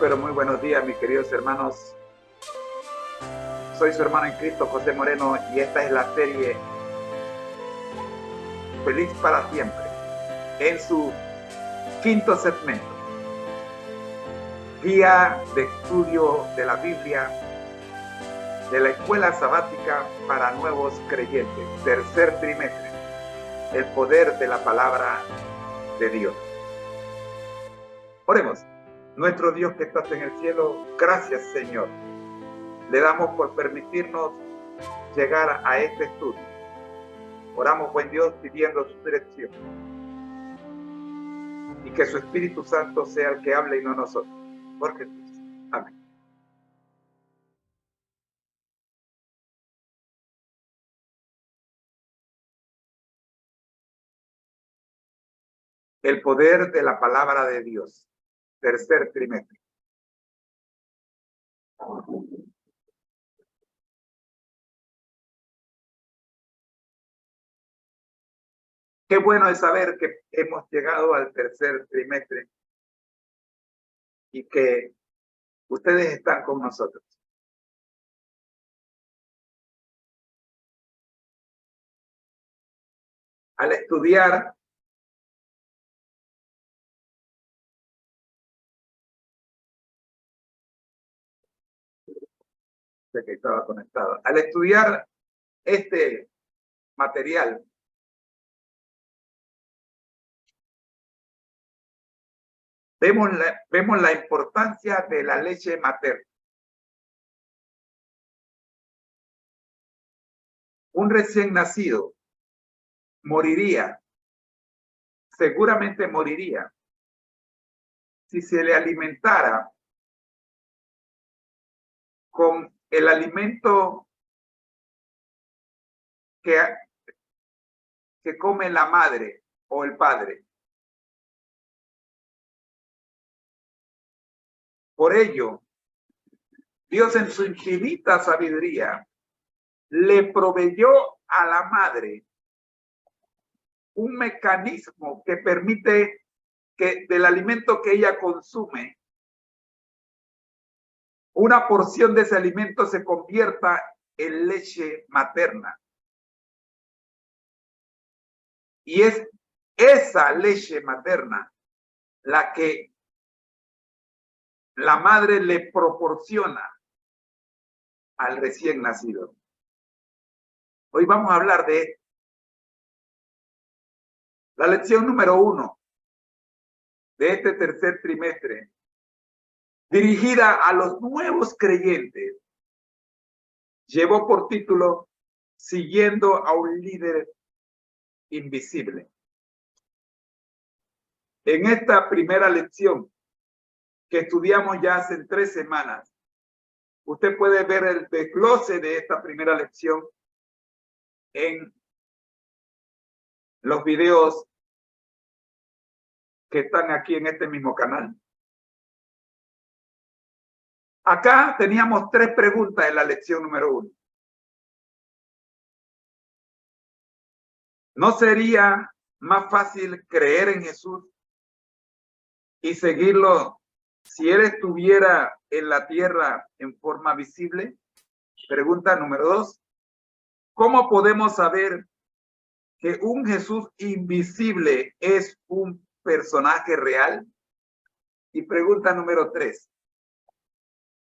Pero muy buenos días, mis queridos hermanos. Soy su hermano en Cristo, José Moreno, y esta es la serie Feliz para Siempre, en su quinto segmento, guía de estudio de la Biblia de la Escuela Sabática para Nuevos Creyentes, tercer trimestre, el poder de la palabra de Dios. Oremos. Nuestro Dios que estás en el cielo, gracias Señor. Le damos por permitirnos llegar a este estudio. Oramos, buen Dios, pidiendo su dirección. Y que su Espíritu Santo sea el que hable y no nosotros. Por Jesús. Amén. El poder de la palabra de Dios. Tercer trimestre. Qué bueno es saber que hemos llegado al tercer trimestre y que ustedes están con nosotros. Al estudiar de que estaba conectado. Al estudiar este material, vemos la importancia de la leche materna. Un recién nacido moriría, seguramente moriría, si se le alimentara con el alimento que come la madre o el padre. Por ello, Dios en su infinita sabiduría le proveyó a la madre un mecanismo que permite que del alimento que ella consume, una porción de ese alimento se convierta en leche materna. Y es esa leche materna la que la madre le proporciona al recién nacido. Hoy vamos a hablar de la lección número 1 de este tercer trimestre, dirigida a los nuevos creyentes. Llevó por título Siguiendo a un líder invisible. En esta primera lección que estudiamos ya hace 3 semanas, usted puede ver el desglose de esta primera lección en los videos que están aquí en este mismo canal. Acá teníamos 3 preguntas en la lección número 1. ¿No sería más fácil creer en Jesús y seguirlo si Él estuviera en la tierra en forma visible? Pregunta número 2. ¿Cómo podemos saber que un Jesús invisible es un personaje real? Y pregunta número 3.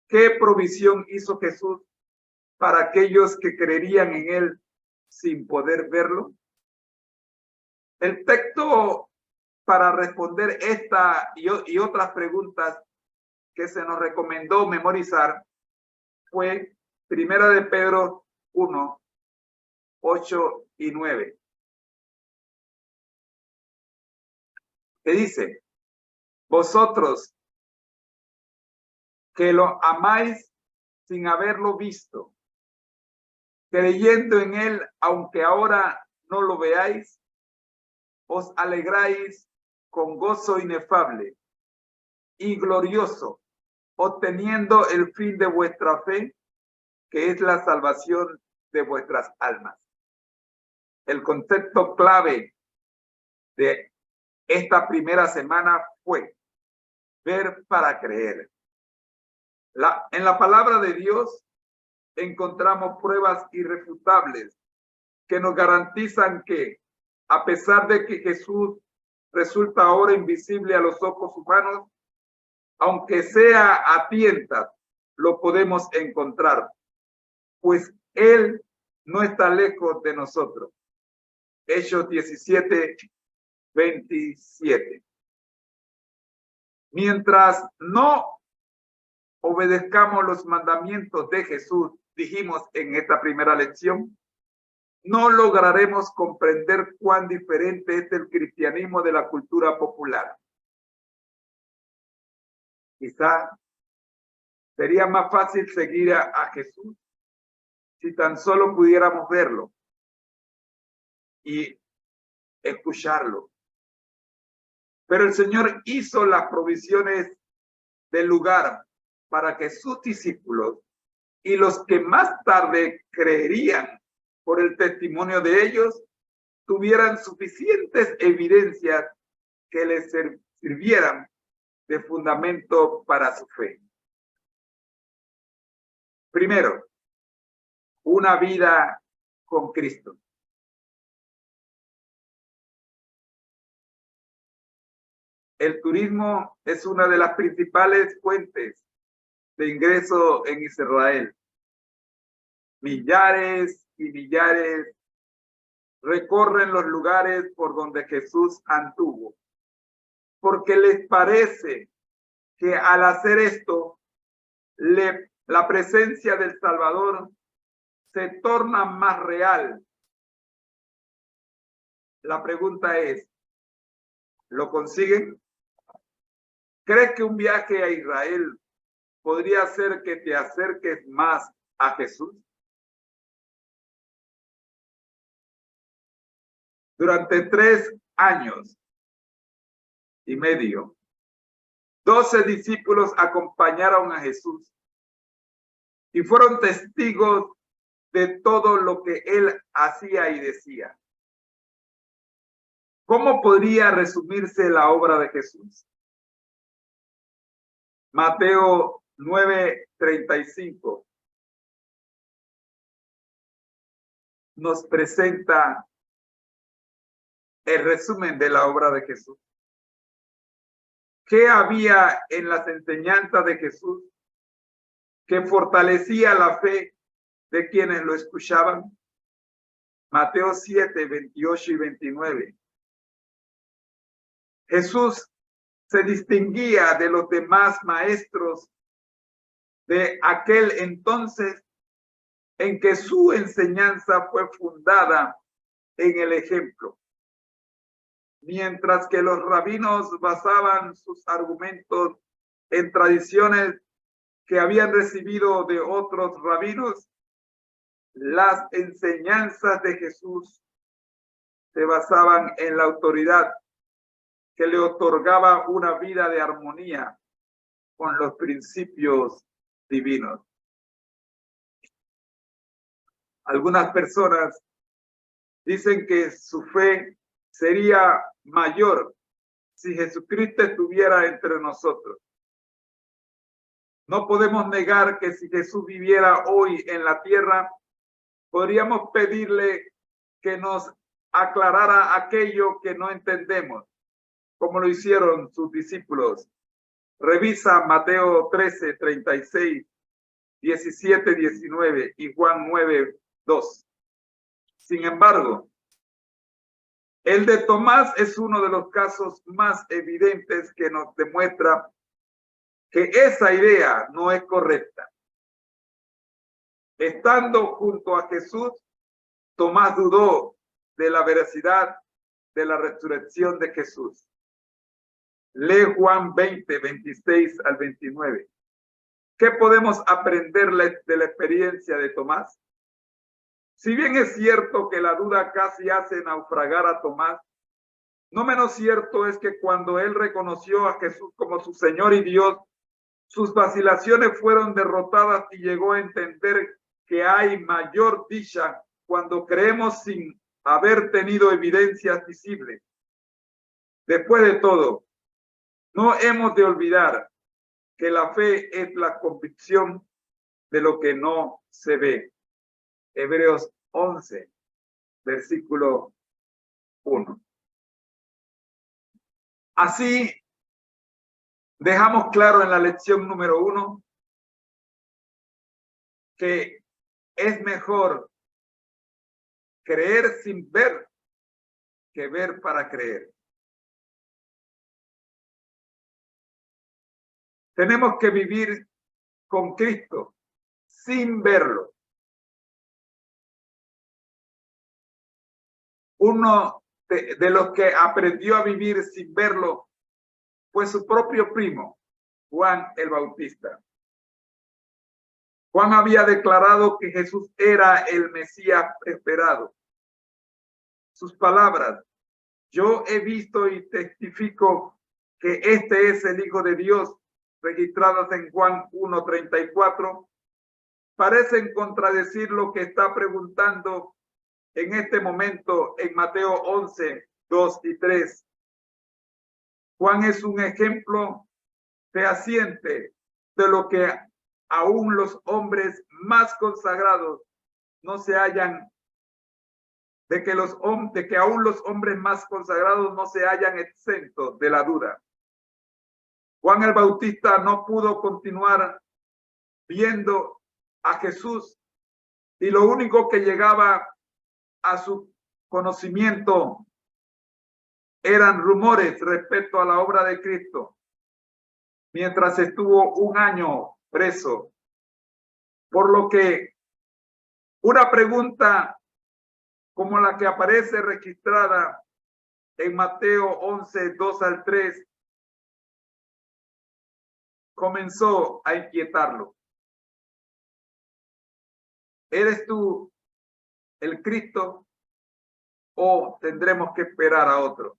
¿Qué provisión hizo Jesús para aquellos que creerían en él sin poder verlo? El texto para responder esta y otras preguntas que se nos recomendó memorizar fue Primera de Pedro 1, 8 y 9. Que dice: vosotros que lo amáis sin haberlo visto, creyendo en él, aunque ahora no lo veáis, os alegráis con gozo inefable y glorioso, obteniendo el fin de vuestra fe, que es la salvación de vuestras almas. El concepto clave de esta primera semana fue ver para creer. En la palabra de Dios encontramos pruebas irrefutables que nos garantizan que, a pesar de que Jesús resulta ahora invisible a los ojos humanos, aunque sea a tientas, lo podemos encontrar, pues Él no está lejos de nosotros. Hechos 17, 27. Mientras no obedezcamos los mandamientos de Jesús, dijimos en esta primera lección, no lograremos comprender cuán diferente es el cristianismo de la cultura popular. Quizá sería más fácil seguir a Jesús si tan solo pudiéramos verlo y escucharlo. Pero el Señor hizo las provisiones del lugar para que sus discípulos y los que más tarde creerían por el testimonio de ellos tuvieran suficientes evidencias que les sirvieran de fundamento para su fe. Primero, una vida con Cristo. El turismo es una de las principales fuentes de ingreso en Israel. Millares y millares recorren los lugares por donde Jesús anduvo, porque les parece que al hacer esto, la presencia del Salvador se torna más real. La pregunta es, ¿lo consiguen? ¿Crees que un viaje a Israel podría hacer que te acerques más a Jesús? Durante 3 años y medio, 12 discípulos acompañaron a Jesús y fueron testigos de todo lo que él hacía y decía. ¿Cómo podría resumirse la obra de Jesús? Mateo 9:35 nos presenta el resumen de la obra de Jesús. ¿Qué había en las enseñanzas de Jesús que fortalecía la fe de quienes lo escuchaban? Mateo 7:28 y 29. Jesús se distinguía de los demás maestros de aquel entonces en que su enseñanza fue fundada en el ejemplo. Mientras que los rabinos basaban sus argumentos en tradiciones que habían recibido de otros rabinos, las enseñanzas de Jesús se basaban en la autoridad que le otorgaba una vida de armonía con los principios divinos. Algunas personas dicen que su fe sería mayor si Jesucristo estuviera entre nosotros. No podemos negar que si Jesús viviera hoy en la tierra, podríamos pedirle que nos aclarara aquello que no entendemos, como lo hicieron sus discípulos. Revisa Mateo 13, 36, 17, 19 y Juan 9, 2. Sin embargo, el de Tomás es uno de los casos más evidentes que nos demuestra que esa idea no es correcta. Estando junto a Jesús, Tomás dudó de la veracidad de la resurrección de Jesús. Lee Juan 20, 26 al 29. ¿Qué podemos aprender de la experiencia de Tomás? Si bien es cierto que la duda casi hace naufragar a Tomás, no menos cierto es que cuando él reconoció a Jesús como su Señor y Dios, sus vacilaciones fueron derrotadas y llegó a entender que hay mayor dicha cuando creemos sin haber tenido evidencias visibles. Después de todo, no hemos de olvidar que la fe es la convicción de lo que no se ve. Hebreos 11, versículo 1. Así, dejamos claro en la lección número 1 que es mejor creer sin ver que ver para creer. Tenemos que vivir con Cristo sin verlo. Uno de los que aprendió a vivir sin verlo fue su propio primo, Juan el Bautista. Juan había declarado que Jesús era el Mesías esperado. Sus palabras, yo he visto y testifico que este es el Hijo de Dios, registradas en Juan 1:34, parecen contradecir lo que está preguntando en este momento en Mateo 11, 2 y 3. Juan es un ejemplo fehaciente de lo que aún los hombres más consagrados no se hallan, de que aún los hombres más consagrados no se hallan exentos de la duda. Juan el Bautista no pudo continuar viendo a Jesús y lo único que llegaba a su conocimiento eran rumores respecto a la obra de Cristo, mientras estuvo un año preso. Por lo que una pregunta como la que aparece registrada en Mateo 11, 2 al 3, comenzó a inquietarlo. ¿Eres tú el Cristo o tendremos que esperar a otro?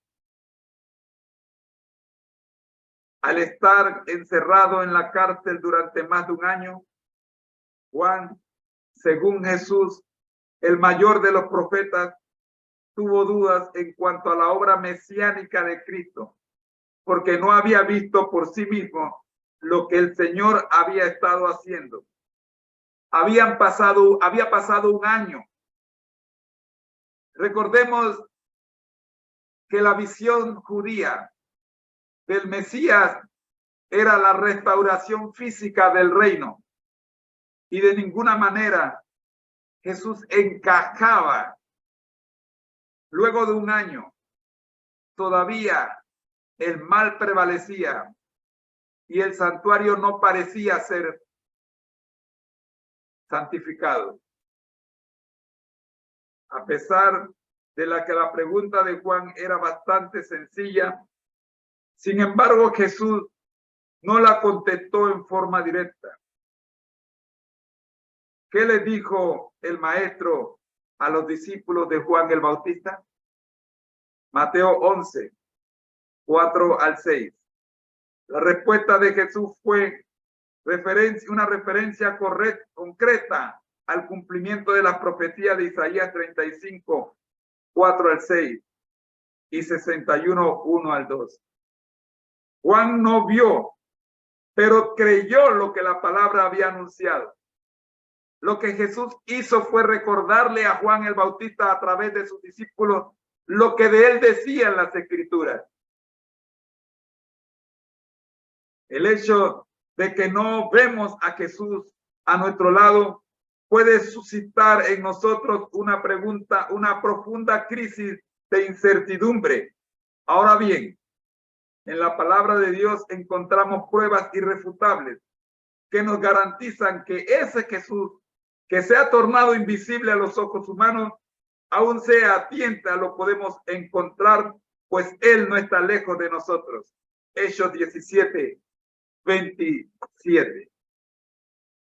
Al estar encerrado en la cárcel durante más de un año, Juan, según Jesús, el mayor de los profetas, tuvo dudas en cuanto a la obra mesiánica de Cristo, porque no había visto por sí mismo lo que el Señor había estado haciendo. Había pasado un año. Recordemos que la visión judía del Mesías era la restauración física del reino, y de ninguna manera Jesús encajaba. Luego de un año, todavía el mal prevalecía y el santuario no parecía ser santificado. A pesar de que la pregunta de Juan era bastante sencilla, sin embargo, Jesús no la contestó en forma directa. ¿Qué le dijo el maestro a los discípulos de Juan el Bautista? Mateo 11, 4 al 6. La respuesta de Jesús fue una referencia concreta al cumplimiento de la profecía de Isaías 35, 4 al 6 y 61, 1 al 2. Juan no vio, pero creyó lo que la palabra había anunciado. lo que Jesús hizo fue recordarle a Juan el Bautista a través de sus discípulos lo que de él decía en las Escrituras. El hecho de que no vemos a Jesús a nuestro lado puede suscitar en nosotros una pregunta, una profunda crisis de incertidumbre. Ahora bien, en la palabra de Dios encontramos pruebas irrefutables que nos garantizan que ese Jesús que se ha tornado invisible a los ojos humanos, aún sea a tienta, lo podemos encontrar, pues él no está lejos de nosotros. Hechos 17, 27.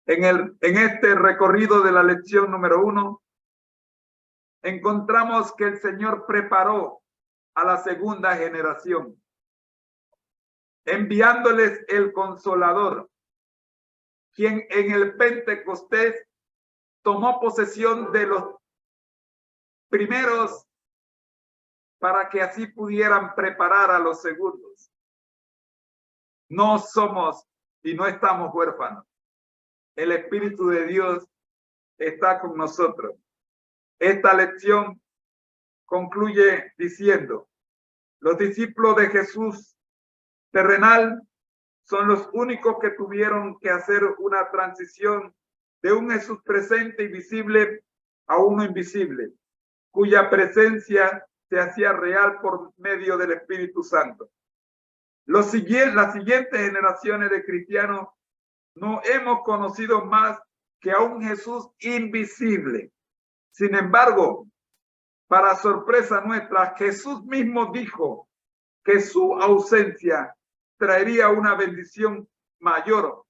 En este recorrido de la lección número 1, encontramos que el Señor preparó a la segunda generación, enviándoles el Consolador, quien en el Pentecostés tomó posesión de los primeros para que así pudieran preparar a los segundos. No somos y no estamos huérfanos. El Espíritu de Dios está con nosotros. Esta lección concluye diciendo: los discípulos de Jesús terrenal son los únicos que tuvieron que hacer una transición de un Jesús presente y visible a uno invisible, cuya presencia se hacía real por medio del Espíritu Santo. Las siguientes generaciones de cristianos no hemos conocido más que a un Jesús invisible. Sin embargo, para sorpresa nuestra, Jesús mismo dijo que su ausencia traería una bendición mayor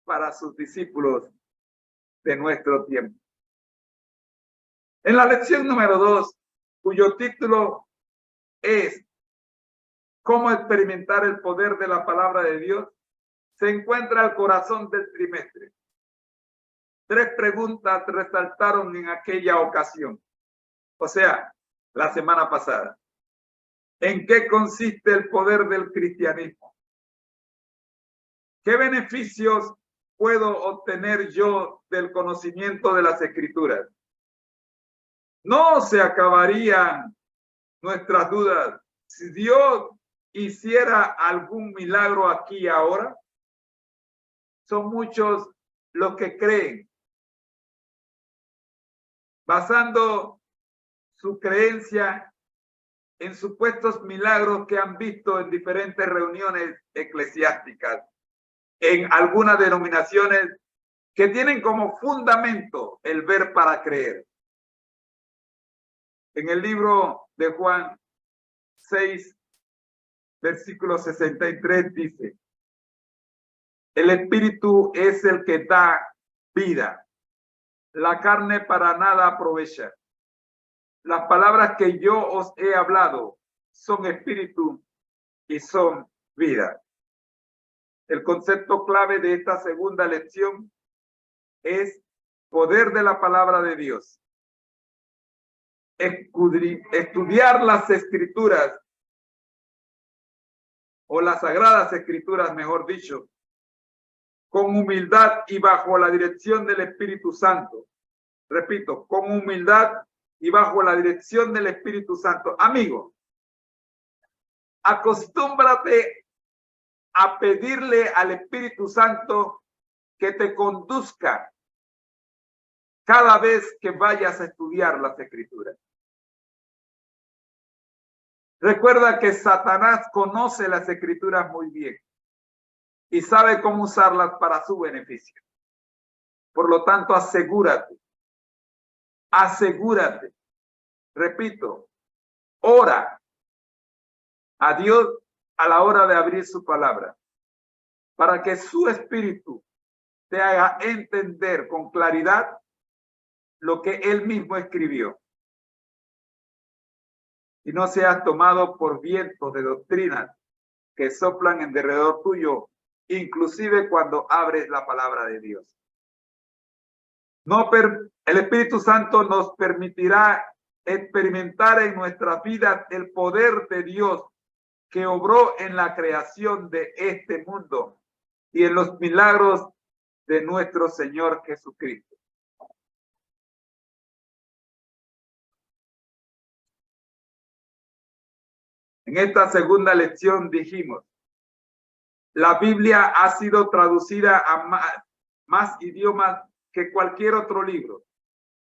para sus discípulos de nuestro tiempo. En la lección número 2, cuyo título es ¿Cómo experimentar el poder de la palabra de Dios?, se encuentra el corazón del trimestre. 3 preguntas resaltaron en aquella ocasión, o sea, la semana pasada. ¿En qué consiste el poder del cristianismo? ¿Qué beneficios puedo obtener yo del conocimiento de las Escrituras? ¿No se acabarían nuestras dudas si Dios hiciera algún milagro aquí y ahora? Son muchos los que creen, basando su creencia en supuestos milagros que han visto en diferentes reuniones eclesiásticas, en algunas denominaciones que tienen como fundamento el ver para creer. En el libro de Juan 6, versículo 63 dice: el Espíritu es el que da vida. La carne para nada aprovecha. Las palabras que yo os he hablado son espíritu y son vida. El concepto clave de esta segunda lección es poder de la palabra de Dios. Estudiar las Escrituras, o las Sagradas Escrituras, mejor dicho, con humildad y bajo la dirección del Espíritu Santo. Repito, con humildad y bajo la dirección del Espíritu Santo. Amigo, acostúmbrate a pedirle al Espíritu Santo que te conduzca cada vez que vayas a estudiar las Escrituras. Recuerda que Satanás conoce las Escrituras muy bien y sabe cómo usarlas para su beneficio. Por lo tanto, asegúrate, repito, ora a Dios a la hora de abrir su palabra, para que su Espíritu te haga entender con claridad lo que él mismo escribió, y no seas tomado por vientos de doctrinas que soplan en derredor tuyo, inclusive cuando abres la palabra de Dios. El Espíritu Santo nos permitirá experimentar en nuestras vidas el poder de Dios que obró en la creación de este mundo y en los milagros de nuestro Señor Jesucristo. En esta segunda lección dijimos, la Biblia ha sido traducida a más idiomas que cualquier otro libro,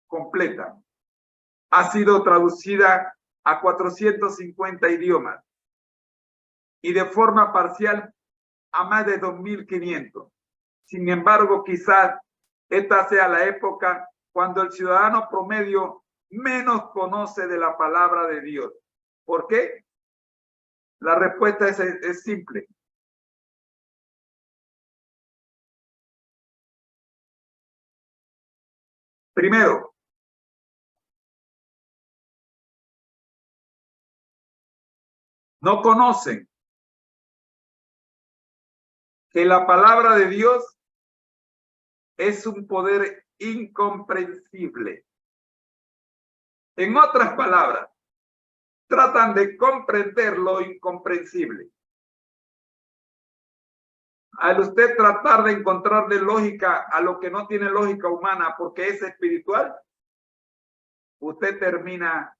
completa. Ha sido traducida a 450 idiomas y de forma parcial a más de 2.500. Sin embargo, quizás esta sea la época cuando el ciudadano promedio menos conoce de la palabra de Dios. ¿Por qué? La respuesta es simple. Primero, no conocen que la palabra de Dios es un poder incomprensible. En otras palabras, tratan de comprender lo incomprensible. Al usted tratar de encontrarle lógica a lo que no tiene lógica humana porque es espiritual, usted termina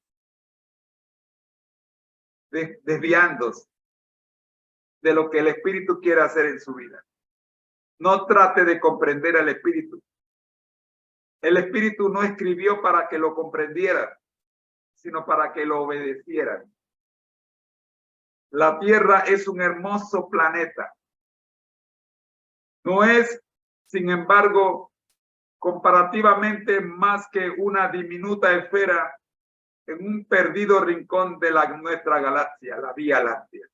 desviándose de lo que el espíritu quiere hacer en su vida. No trate de comprender al espíritu. El espíritu no escribió para que lo comprendieran, sino para que lo obedecieran. La Tierra es un hermoso planeta. No es, sin embargo, comparativamente más que una diminuta esfera en un perdido rincón de nuestra galaxia, la Vía Láctea.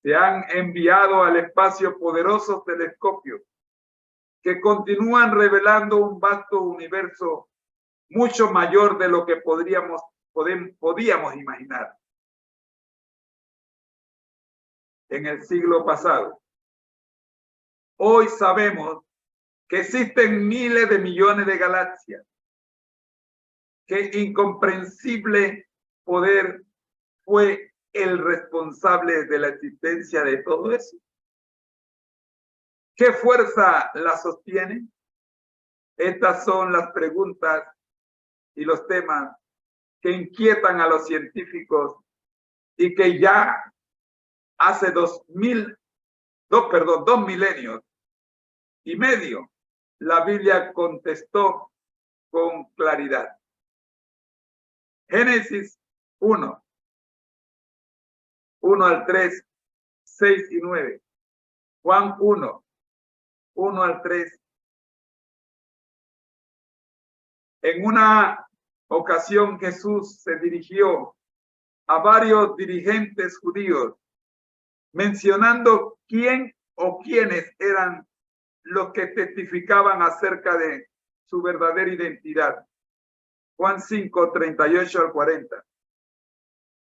Se han enviado al espacio poderosos telescopios que continúan revelando un vasto universo mucho mayor de lo que podíamos imaginar. En el siglo pasado. Hoy sabemos que existen miles de millones de galaxias. Qué incomprensible poder fue el responsable de la existencia de todo eso. ¿Qué fuerza la sostiene? Estas son las preguntas y los temas que inquietan a los científicos y que ya hace 2 milenios y medio la Biblia contestó con claridad. Génesis 1, 1 al 3, 6 y 9. Juan 1, 1 al 3. En una ocasión Jesús se dirigió a varios dirigentes judíos mencionando quién o quiénes eran los que testificaban acerca de su verdadera identidad. Juan 5, 38 al 40.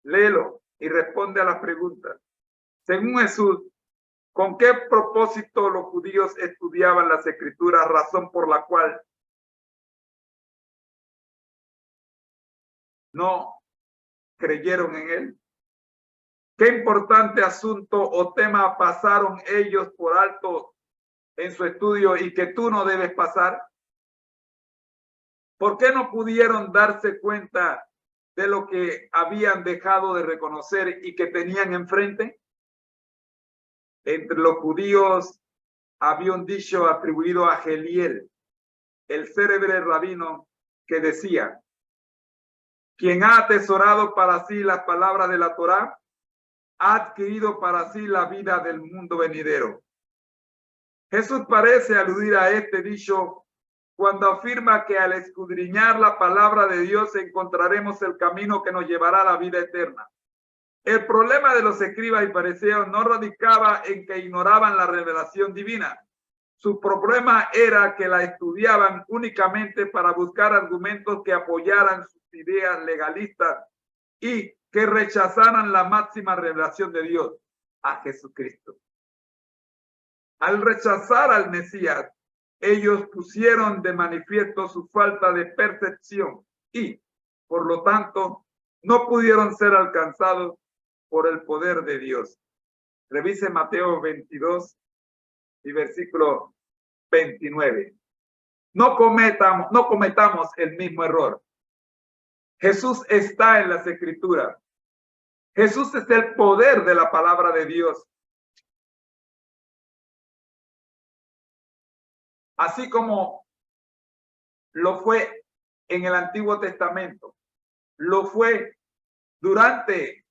Léelo y responde a las preguntas. Según Jesús, ¿con qué propósito los judíos estudiaban las escrituras, razón por la cual no creyeron en él? ¿Qué importante asunto o tema pasaron ellos por alto en su estudio y que tú no debes pasar? ¿Por qué no pudieron darse cuenta de lo que habían dejado de reconocer y que tenían enfrente? Entre los judíos había un dicho atribuido a Geliel, el célebre rabino, que decía: quien ha atesorado para sí las palabras de la Torá, ha adquirido para sí la vida del mundo venidero. Jesús parece aludir a este dicho cuando afirma que al escudriñar la palabra de Dios encontraremos el camino que nos llevará a la vida eterna. El problema de los escribas y fariseos no radicaba en que ignoraban la revelación divina. Su problema era que la estudiaban únicamente para buscar argumentos que apoyaran sus ideas legalistas y que rechazaran la máxima revelación de Dios, a Jesucristo. Al rechazar al Mesías, ellos pusieron de manifiesto su falta de percepción y, por lo tanto, no pudieron ser alcanzados por el poder de Dios. Revise Mateo 22 y versículo 29. No cometamos el mismo error. Jesús está en las Escrituras. Jesús es el poder de la palabra de Dios. Así como lo fue en el Antiguo Testamento, lo fue durante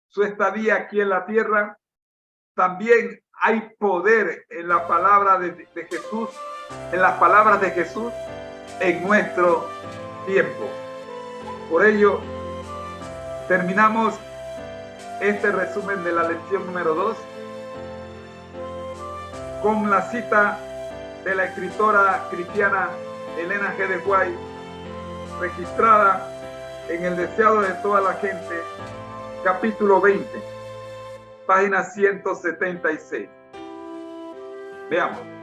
su estadía aquí en la tierra, también hay poder en la palabra de Jesús, en las palabras de Jesús en nuestro tiempo. Por ello, terminamos este resumen de la lección número 2 con la cita de la escritora cristiana Elena G. de White, registrada en El deseado de toda la gente, capítulo 20, página 176. Veamos.